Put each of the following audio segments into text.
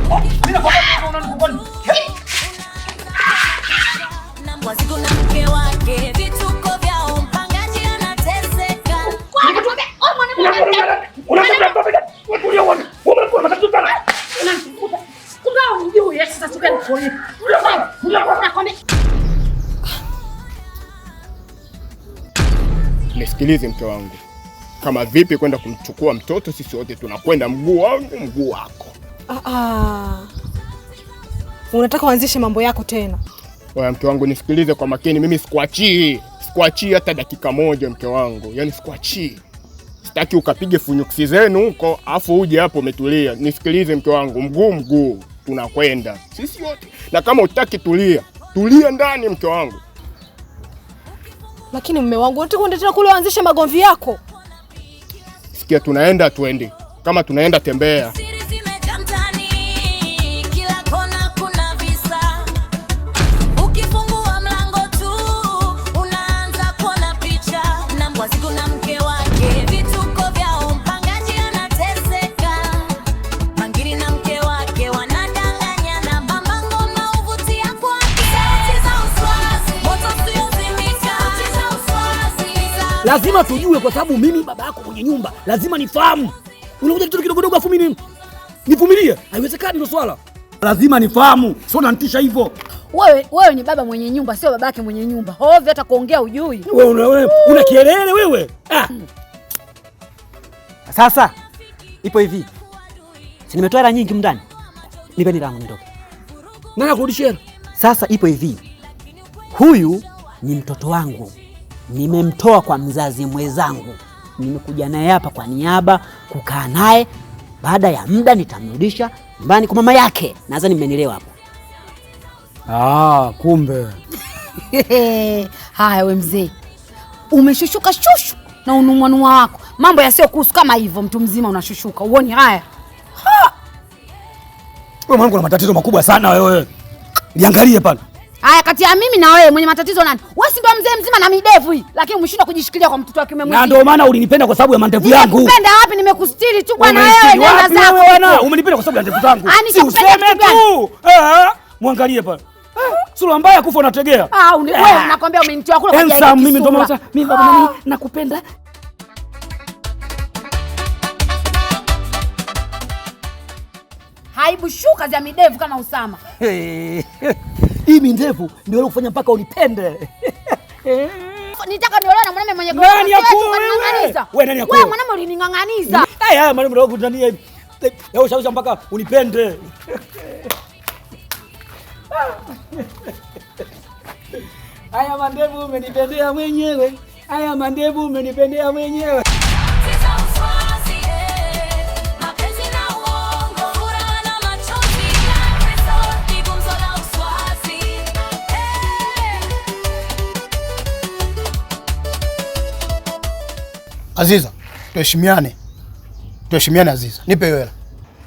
Mimi nakwambia unanikumbana. Wasiku na mke wake vituko vyao mpangaji anateseka. Unataka wewe uone. Wewe matatizo sana. Unanikuta. Kungao unijui yes sasa tukani kuone. Unakwambia. Nisikilize mke wangu. Kama vipi kwenda kumchukua mtoto, sisi wote tunakwenda mguu wangu mguu wako. Unataka uanzishe mambo yako tena? Wewe mke wangu nisikilize kwa makini, mimi sikuachii. Sikuachii hata dakika moja mke wangu. Yaani sikuachii. Sitaki ukapige funyuksi zenu huko afu uje hapo umetulia. Nisikilize mke wangu, mguu tunakwenda. Sisi wote. Na kama utaki tulia ndani mke wangu. Lakini mume wangu, unataka kwenda tena kule uanzishe magomvi yako? Sikia, tunaenda twende. Kama tunaenda tembea. Kila kona kuna visa. Ukifungua mlango tu unaanza kuona picha. Na Wasiku na mke wake vituko vyao mpangaji anateseka. Mangiri na mke wake wanadanganyana. Bamba ngoma uvutia kwake. Sauti za uswazi moto usiozimika. Sauti za uswazi. Lazima tujue kwa sababu mimi baba yako kwenye nyumba. Lazima nifahamu. Unakuja kitu kidogo afu mimi nivumilie? Haiwezekani hilo swala. Lazima nifahamu. Sio unanitisha hivyo. Wewe ni baba mwenye nyumba, sio babake mwenye nyumba. Hovyo hata kuongea ujui. Wewe una kielele wewe. Sasa ipo hivi. Si nimetoa hela nyingi mndani. Nipeni langu nitoke. Nani akurudishia? Sasa ipo hivi. Huyu ni mtoto wangu. Nimemtoa kwa mzazi mwenzangu. Nimekuja naye hapa kwa niaba kukaa naye. Baada ya muda nitamrudisha nyumbani kwa mama yake. Nadhani mmenielewa hapo. Kumbe. Haya we mzee. Umeshushuka shushu na unumwanua wako. Mambo yasio kuhusu kama hivyo, mtu mzima unashushuka. Uone haya. Wewe mwanangu una matatizo makubwa sana wewe. Niangalie pale. Haya, kati ya mimi na wewe mwenye matatizo nani? Wewe si ndo mzee mzima na midevu hii, lakini umeshinda kujishikilia kwa mtoto wa kiume mwenyewe. Na ndio maana ulinipenda kwa sababu ya mandevu yangu. Nimekupenda wapi? Nimekustiri tu bwana wewe, nenda zako. Wewe bwana, umenipenda kwa sababu ya mandevu zangu. Si useme tu. Muangalie pale. Sura mbaya kufa unategea. Wewe nakwambia umenitoa kule kwa ajili ya mimi ndo maana mimi baba mimi nakupenda. Haibu shuka za midevu kama Usama. Hii mindevu ndio ile kufanya mpaka unipende. Nitaka niolewe na mwanamume mwenye ngozi. Nani yako wewe? Wewe nani yako? Wewe mwanamume ulining'ang'aniza. Haya mwanamume ndio kutania. Leo ushawisha mpaka unipende. Haya mandevu umenipendea mwenyewe. Haya mandevu umenipendea mwenyewe. Aziza, tuheshimiane. Tuheshimiane Aziza. Nipe hiyo hela.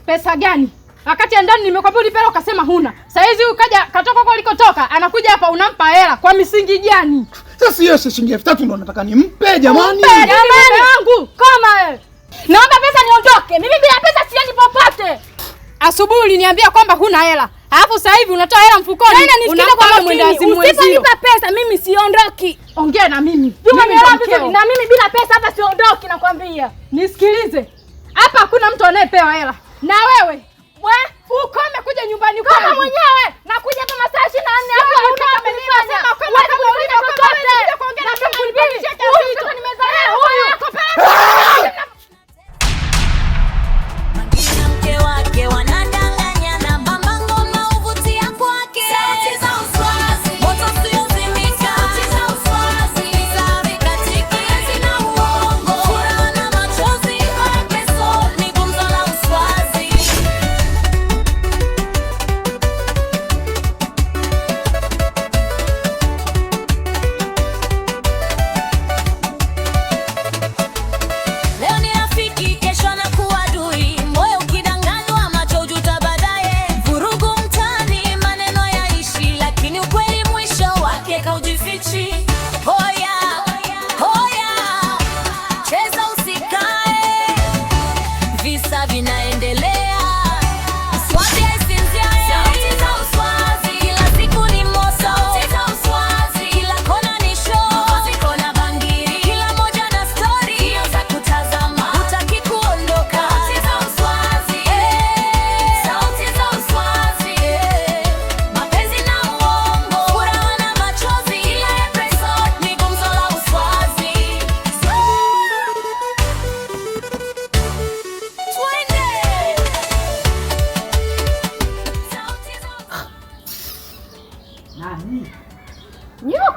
Pesa gani? Wakati ya ndani nimekwambia unipe hela ukasema huna. Sasa hizi ukaja katoka huko ulikotoka, anakuja hapa unampa hela kwa misingi gani? Sasa hiyo shilingi 3000 ndo nataka nimpe jamani. Jamani wangu, koma wewe. Naomba pesa niondoke. Mimi bila pesa siendi popote. Asubuhi uliniambia kwamba huna hela. Alafu sasa hivi unatoa hela mfukoni. Unasikia kwa mwendazi mwenzio. Usiponipa pesa mimi siondoki. Ongea na mimi. Na mimi bila pesa hapa siondoki nakwambia. Nisikilize. Hapa hakuna mtu anayepewa hela. Na wewe ukome kuja nyumbani kwangu. Kama mwenyewe nakuja hapa masaa 24 hapo unataka kunifanya. Kama ulivyo kokote. Na mkulibisha huyu nimezalea huyu. Mangiri na mke wake wanadanganyana. Bamba ngoma uvutia kwake. Sauti za uswazi moto usiozimika. Sauti za uswazi safi katika zina uongo. Furaha na machozi kwake so ni gumzo la uswazi.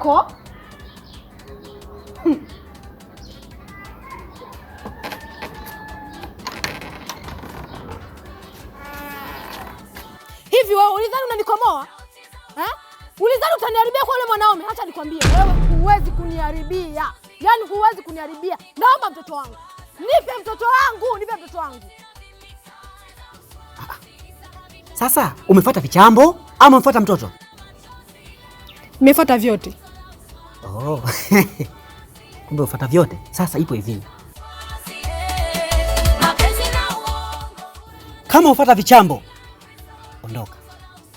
wako. Hivi wewe ulidhani unanikomoa? Ulidhani utaniharibia kwa yule mwanaume? Hata nikwambie wewe huwezi kuniharibia. Yaani huwezi kuniharibia. Naomba mtoto wangu. Nipe mtoto wangu, nipe mtoto wangu. Sasa umefuata vichambo ama umefuata mtoto? Nimefuata vyote. Oh. Kumbe umefuata vyote. Sasa ipo hivi. Kama umefuata vichambo, ondoka.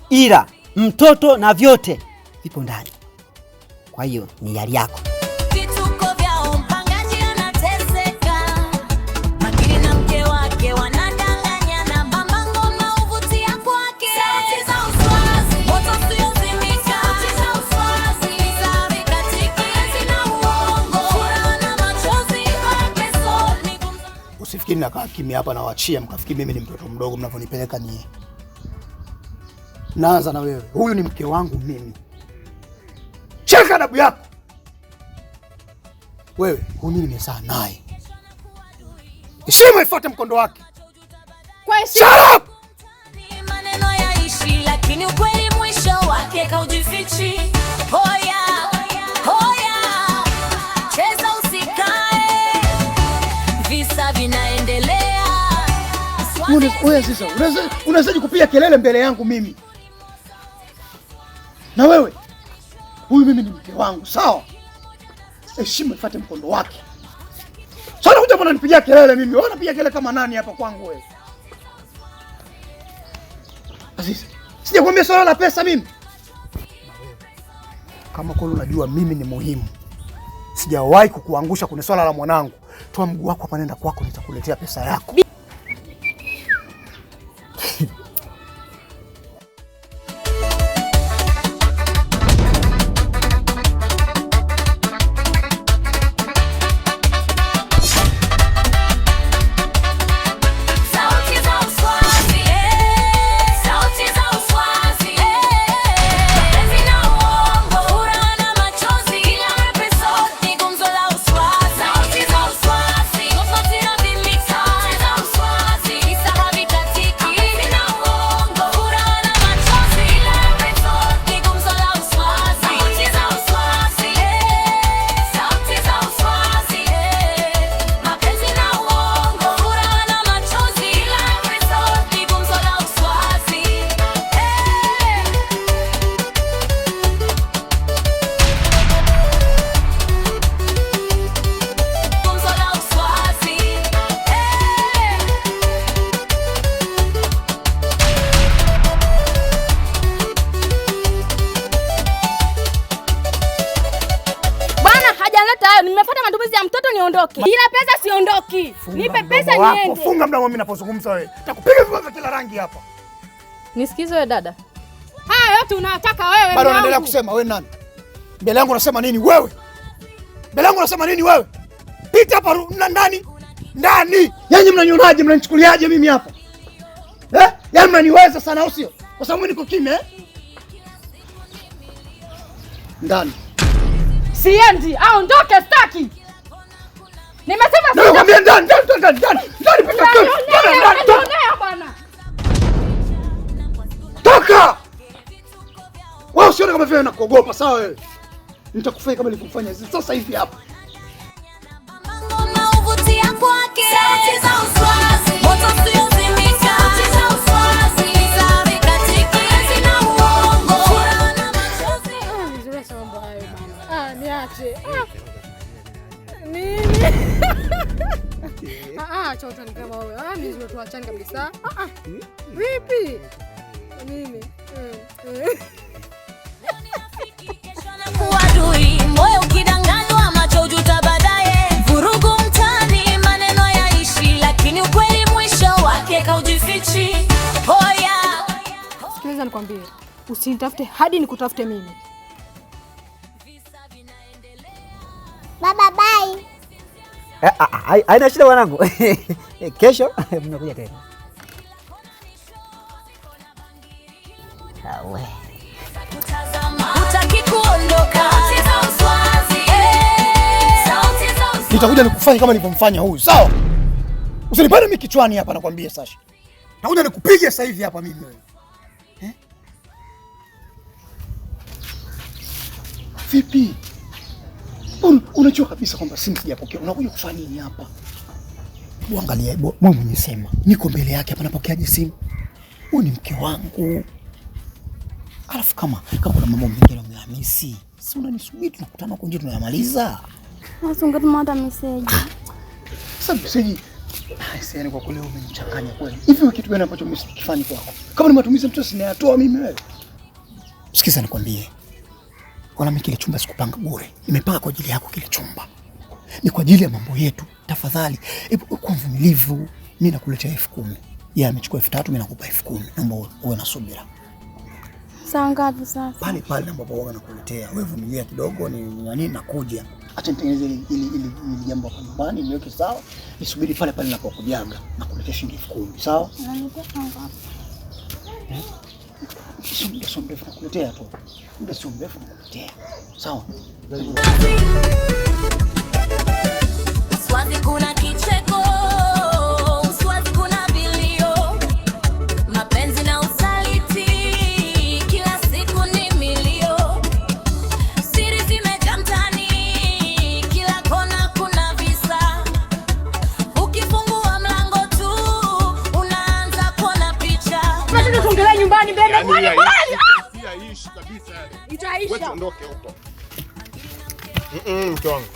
Ila mtoto na vyote vipo ndani. Kwa hiyo ni yali yako. Vituko vyao mpangaji anateseka. Makini na mke wake wanadanganyana. Bamba ngoma uvutia kwake. Sauti za uswazi, moto usiozimika. Sauti za uswazi, sabi katika zina uongo. Furaha na machozi kwa pesoni. Usifikiri nakaa kimya hapa na waachia mkafikiri mimi ni mtoto mdogo mnavyonipeleka nyie. Naanza na wewe. Huyu ni mke wangu mimi. Cheka adabu yako. Wewe, huyu nimezaa naye. Heshima ifuate mkondo wake. Kwa heshima. Shut up! Maneno yaishi lakini ukweli mwisho wake kaujifichi. Hoya, hoya. Cheza usikae. Visa vinaendelea. Wewe sasa, unawezaje kupiga kelele mbele yangu mimi? Na wewe, huyu mimi ni mke wangu, sawa? Heshima ifuate mkondo wake. Sasa unakuja mbona nipigia kelele mimi? Wewe unapiga kelele kama nani hapa kwangu wewe? Azizi, sijakwambia swala la pesa mimi. Kama kweli unajua mimi ni muhimu, sijawahi kukuangusha kwenye swala la mwanangu. Toa mguu wako hapa, nenda kwako, nitakuletea pesa yako. Nimefuata matumizi ya mtoto niondoke. Ila pesa siondoki. Nipe pesa niende. Funga mdomo mimi ninapozungumza wewe. Nitakupiga viboko kila rangi hapa. Nisikize wewe dada. Haya yote unataka wewe. Bado unaendelea kusema wewe nani? Mbele yangu unasema nini wewe? Mbele yangu unasema nini wewe? Pita hapa ndani. Ndani. Yaani mnanionaje, mnanichukuliaje mimi hapa? Yaani mnaniweza sana au sio? Kwa sababu niko kimya Ndani. Siendi, aondoke staki. Nimesema siendi. Nakwambia ndani, ndani peka. Ndani bwana. Toka! Wewe usione kama vile nakuogopa, sawa wewe? Nitakufanya kama nilivyofanya sasa hivi hapa. Ngoma uvutia kwake. Sauti za uswazi, moto usiozimika. Sauti za uswazi, sabi katika zina uongo. Furaha na machozi. Nizuri sana mambo hayo bana. Niache. Nini? Choto ni kama wewe. Nizuri tuachane kabisa. Vipi? Nini? Uadui, moyo ukidanganywa, macho ujuta baadaye. Vurugu mtaani, maneno yaishi, lakini ukweli mwisho wake kaujifichi. Hoya. Sikiliza nikwambie, usinitafute hadi nikutafute mimi. Baba bye. Haina shida wanangu. Kesho mnakuja tena. Utaki kuondoka. nitakuja nikufanye kama nilivyomfanya huyu, sawa? Usinipande mimi kichwani hapa nakwambia Sasha. Nakuja nikupige sasa hivi hapa mimi wewe. Vipi? Unajua kabisa kwamba simu sijapokea. Unakuja kufanya nini hapa? Angalia, wewe mwenyewe sema. Niko mbele yake hapa napokeaje simu? Huyu ni mke wangu. Alafu kama kuna mambo mengine umehamisi. Si unanisubiri tunakutana huko nje tunayamaliza. Sasa ungetuma hata message. Sasa message. Sasa kwa kule umenichanganya kweli. Hivi kitu gani ambacho msikifanye kwako? Kama ni matumizi mtu sinayatoa mimi wewe. Sikiza nikwambie. Wala mimi kile chumba sikupanga bure. Nimepanga kwa ajili yako kile chumba. Ni kwa ajili ya mambo yetu. Tafadhali, kwa mvumilivu. Mimi nakuletea 10,000. Yeye amechukua 3,000, mimi nakupa 10,000. Naomba uwe na subira. Saa ngapi sasa? Pale ambapo wewe unakuletea. Wewe vumilia kidogo ni nini nakuja. Acha nitengeneze ili jambo hapa nyumbani niweke sawa. Nisubiri pale ninapokujaga na kuletea shilingi 10,000, sawa? Unanipa ngapi? Sio mrefu nakuletea tu. Muda sio mrefu nakuletea. Sawa? Swazi kuna kicheko, Swazi kuna vilio, mapenzi na usaliti, kila siku ni milio, siri zimejaa mtaani, kila kona kuna visa, ukifungua mlango tu unaanza kuona picha. Tunataka tuongelee nyumbani mbele. Haiishi kabisa. Itaisha. Wewe ondoke huko. Mke wangu.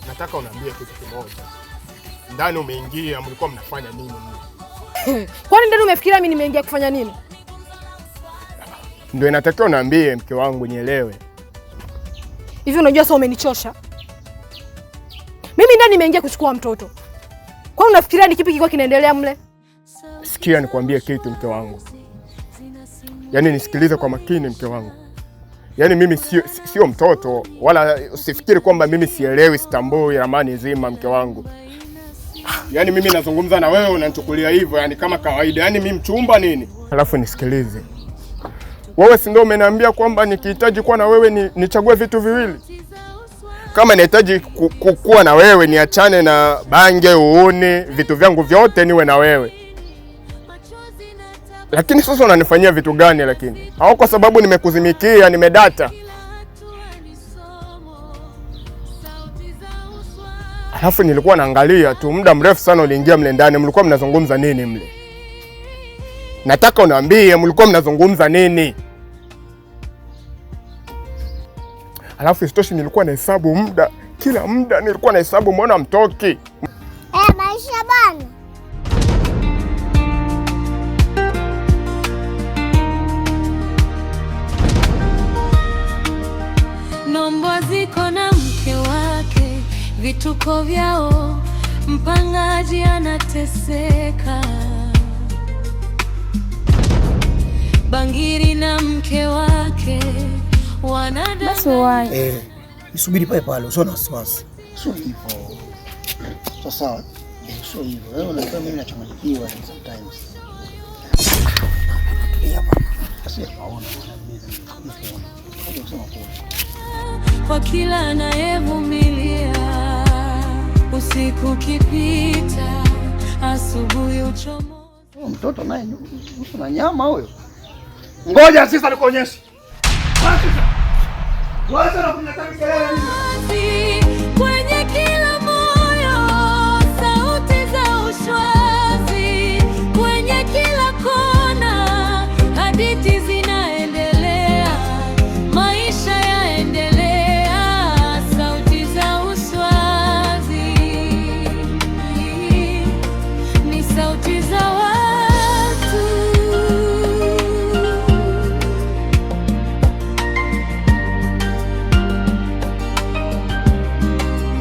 Nataka uniambie kitu kimoja. Ndani umeingia, mlikuwa mnafanya nini mimi? Kwani ndani umefikiria mimi nimeingia kufanya nini? Ndio inatakiwa uniambie mke wangu nielewe. Hivi unajua sasa umenichosha? Mimi ndani nimeingia kuchukua mtoto. Kwani unafikiria ni kipi kilikuwa kinaendelea mle? Sikia nikwambie kitu mke wangu. Yaani nisikilize kwa makini mke wangu. Yaani mimi sio mtoto wala usifikiri kwamba mimi sielewi sitambui ramani nzima mke wangu. Yaani mimi nazungumza na wewe unanichukulia hivyo yani kama kawaida. Yaani mimi mchumba nini? Alafu nisikilize. Wewe si ndio umeniambia kwamba nikihitaji kuwa na wewe nichague vitu viwili? Kama nahitaji kuwa na wewe niachane na bange uone vitu vyangu vyote niwe na wewe. Lakini sasa unanifanyia vitu gani lakini? Au kwa sababu nimekuzimikia, nimedata. Alafu nilikuwa naangalia tu muda mrefu sana uliingia mle ndani, mlikuwa mnazungumza nini mle? Nataka uniambie mlikuwa mnazungumza nini? Alafu isitoshi nilikuwa nahesabu muda, kila muda nilikuwa nahesabu mbona mtoki. Maisha bana. Nombo ziko na mke wake, vituko vyao, mpangaji anateseka. Bangiri na mke wake wanadai. Basi wae. Nisubiri pale, usio na wasiwasi. Sio hivyo. Sasa, sio hivyo. Wewe unajua mimi nachanganyikiwa sometimes. Kwa kila anayevumilia, usiku kipita, asubuhi uchomoza. Mtoto naye nusu na nyama huyo. Ngoja sasa nikuonyeshe. Wacha na kunyata kelele nini?